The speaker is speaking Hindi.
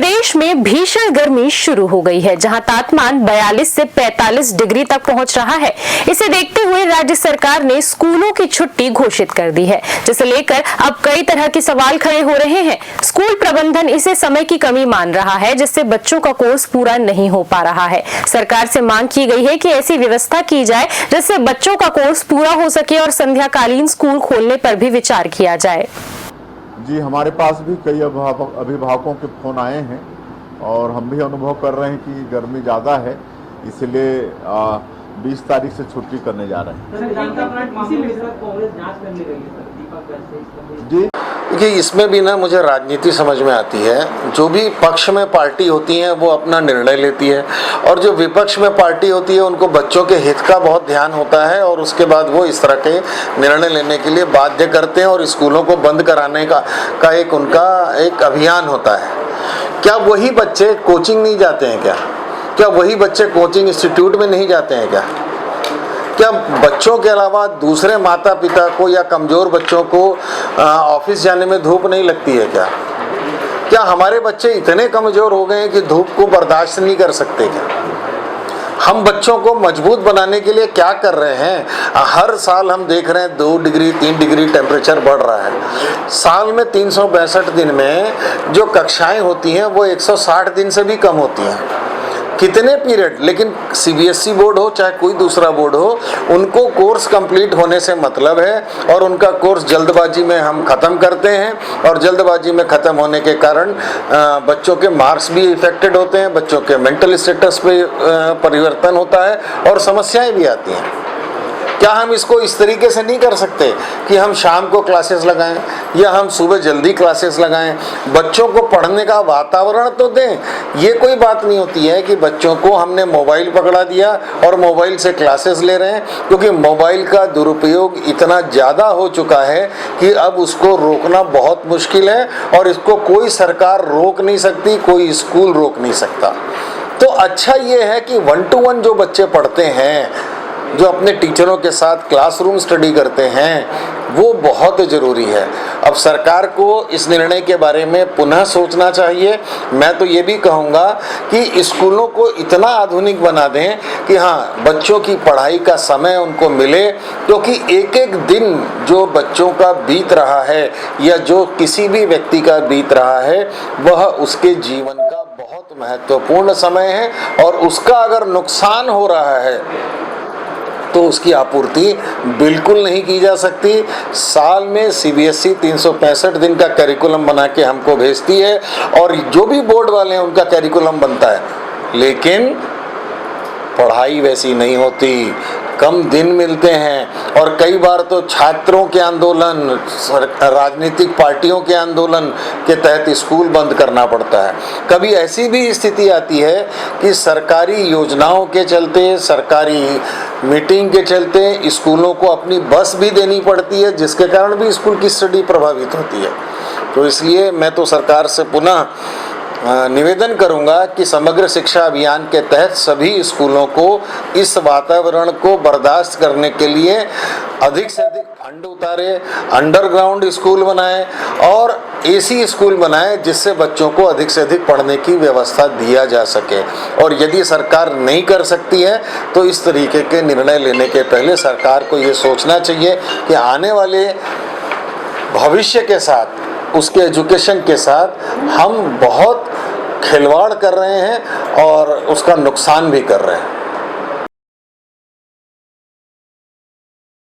प्रदेश में भीषण गर्मी शुरू हो गई है, जहां तापमान 42 से 45 डिग्री तक पहुंच रहा है। इसे देखते हुए राज्य सरकार ने स्कूलों की छुट्टी घोषित कर दी है, जिसे लेकर अब कई तरह के सवाल खड़े हो रहे हैं। स्कूल प्रबंधन इसे समय की कमी मान रहा है, जिससे बच्चों का कोर्स पूरा नहीं हो पा रहा है। सरकार से मांग की गई है कि ऐसी व्यवस्था की जाए जिससे बच्चों का कोर्स पूरा हो सके और संध्याकालीन स्कूल खोलने पर भी विचार किया जाए। जी, हमारे पास भी कई अभिभावकों के फ़ोन आए हैं और हम भी अनुभव कर रहे हैं कि गर्मी ज़्यादा है, इसलिए 20 तारीख से छुट्टी करने जा रहे हैं। जी, देखिए, इसमें भी ना मुझे राजनीति समझ में आती है। जो भी पक्ष में पार्टी होती है वो अपना निर्णय लेती है, और जो विपक्ष में पार्टी होती है उनको बच्चों के हित का बहुत ध्यान होता है, और उसके बाद वो इस तरह के निर्णय लेने के लिए बाध्य करते हैं और स्कूलों को बंद कराने का एक उनका एक अभियान होता है। क्या वही बच्चे कोचिंग नहीं जाते हैं क्या वही बच्चे कोचिंग इंस्टीट्यूट में नहीं जाते हैं क्या बच्चों के अलावा दूसरे माता पिता को या कमज़ोर बच्चों को ऑफिस जाने में धूप नहीं लगती है क्या हमारे बच्चे इतने कमज़ोर हो गए हैं कि धूप को बर्दाश्त नहीं कर सकते क्या? हम बच्चों को मजबूत बनाने के लिए क्या कर रहे हैं? हर साल हम देख रहे हैं 2 डिग्री 3 डिग्री टेम्परेचर बढ़ रहा है। साल में 362 दिन में जो कक्षाएं होती हैं वो 160 दिन से भी कम होती हैं। कितने पीरियड, लेकिन सीबीएसई बोर्ड हो चाहे कोई दूसरा बोर्ड हो, उनको कोर्स कंप्लीट होने से मतलब है, और उनका कोर्स जल्दबाजी में हम ख़त्म करते हैं, और जल्दबाजी में ख़त्म होने के कारण बच्चों के मार्क्स भी इफेक्टेड होते हैं, बच्चों के मेंटल स्टेटस पे परिवर्तन होता है और समस्याएं भी आती हैं। क्या हम इसको इस तरीके से नहीं कर सकते कि हम शाम को क्लासेस लगाएं या हम सुबह जल्दी क्लासेस लगाएं? बच्चों को पढ़ने का वातावरण तो दें। ये कोई बात नहीं होती है कि बच्चों को हमने मोबाइल पकड़ा दिया और मोबाइल से क्लासेस ले रहे हैं, क्योंकि मोबाइल का दुरुपयोग इतना ज़्यादा हो चुका है कि अब उसको रोकना बहुत मुश्किल है, और इसको कोई सरकार रोक नहीं सकती, कोई स्कूल रोक नहीं सकता। तो अच्छा ये है कि 1-to-1 जो बच्चे पढ़ते हैं, जो अपने टीचरों के साथ क्लासरूम स्टडी करते हैं, वो बहुत ज़रूरी है। अब सरकार को इस निर्णय के बारे में पुनः सोचना चाहिए। मैं तो ये भी कहूँगा कि स्कूलों को इतना आधुनिक बना दें कि हाँ, बच्चों की पढ़ाई का समय उनको मिले, क्योंकि एक एक दिन जो बच्चों का बीत रहा है या जो किसी भी व्यक्ति का बीत रहा है, वह उसके जीवन का बहुत महत्वपूर्ण समय है, और उसका अगर नुकसान हो रहा है तो उसकी आपूर्ति बिल्कुल नहीं की जा सकती। साल में सीबीएसई 365 दिन का करिकुलम बना के हमको भेजती है, और जो भी बोर्ड वाले हैं उनका करिकुलम बनता है, लेकिन पढ़ाई वैसी नहीं होती, कम दिन मिलते हैं, और कई बार तो छात्रों के आंदोलन, राजनीतिक पार्टियों के आंदोलन के तहत स्कूल बंद करना पड़ता है। कभी ऐसी भी स्थिति आती है कि सरकारी योजनाओं के चलते, सरकारी मीटिंग के चलते स्कूलों को अपनी बस भी देनी पड़ती है, जिसके कारण भी स्कूल की स्टडी प्रभावित होती है। तो इसलिए मैं तो सरकार से पुनः निवेदन करूंगा कि समग्र शिक्षा अभियान के तहत सभी स्कूलों को इस वातावरण को बर्दाश्त करने के लिए अधिक से अधिक फंड उतारे, अंडरग्राउंड स्कूल बनाएं और एसी स्कूल बनाएं, जिससे बच्चों को अधिक से अधिक पढ़ने की व्यवस्था दिया जा सके। और यदि सरकार नहीं कर सकती है तो इस तरीके के निर्णय लेने के पहले सरकार को ये सोचना चाहिए कि आने वाले भविष्य के साथ, उसके एजुकेशन के साथ हम बहुत खिलवाड़ कर रहे हैं और उसका नुकसान भी कर रहे हैं।